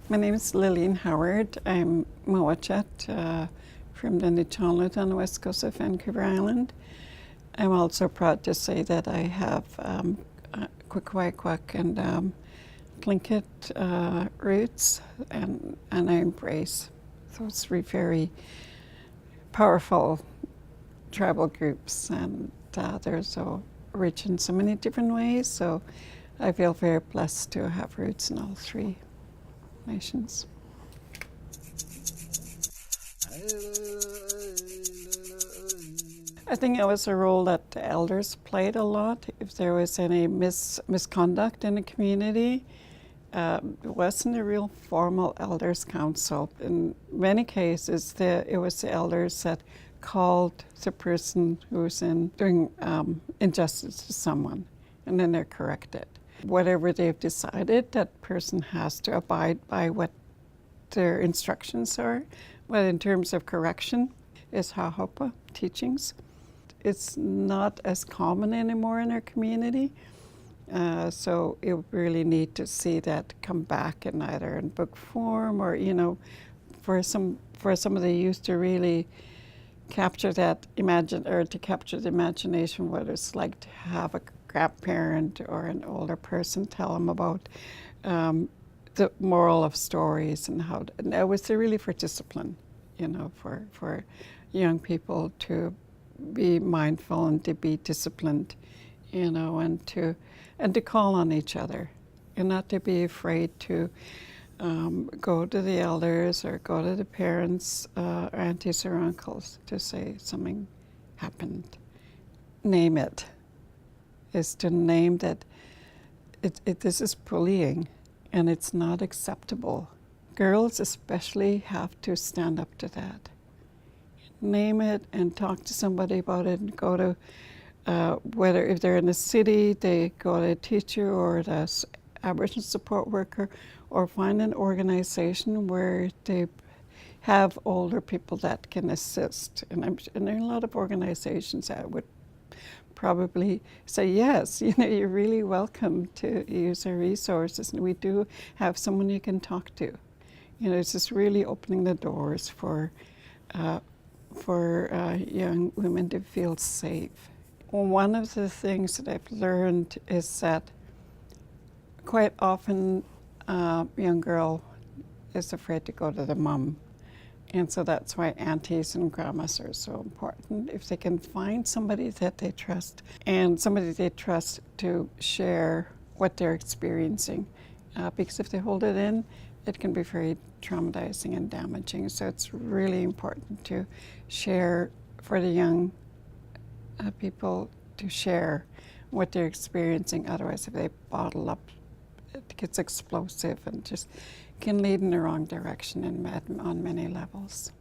My name is Lillian Howard. I'm Mowachat from the Nitchanlut on the west coast of Vancouver Island. I'm also proud to say that I have Kwik-Kwak and Tlingit roots, and I embrace those three very powerful tribal groups, and they're so rich in so many different ways, so I feel very blessed to have roots in all three nations. I think it was a role that the elders played a lot. If there was any misconduct in the community, it wasn't a real formal elders council. In many cases, it was the elders that called the person who was doing injustice to someone, and then they're corrected. Whatever they've decided, that person has to abide by what their instructions are. But in terms of correction, is hahopa teachings. It's not as common anymore in our community, so you really need to see that come back in either in book form or, for some of the youth to really capture that to capture the imagination, what it's like to have a grandparent or an older person tell them about the moral of stories and and it was really for discipline, for young people to be mindful and to be disciplined, and to call on each other, and not to be afraid to go to the elders or go to the parents, aunties or uncles to say something happened. Name it. Is to name that this is bullying and it's not acceptable. Girls especially have to stand up to that. Name it and talk to somebody about it, and go to, whether if they're in the city, they go to a teacher or the Aboriginal support worker, or find an organization where they have older people that can assist. And there are a lot of organizations that would probably say, yes, you're really welcome to use our resources, and we do have someone you can talk to. It's just really opening the doors for young women to feel safe. One of the things that I've learned is that quite often a young girl is afraid to go to the mom. And so that's why aunties and grandmas are so important. If they can find somebody that they trust, and somebody they trust to share what they're experiencing. Because if they hold it in, it can be very traumatizing and damaging. So it's really important to share, for the young people to share what they're experiencing. Otherwise, if they bottle up, it gets explosive and just can lead in the wrong direction on many levels.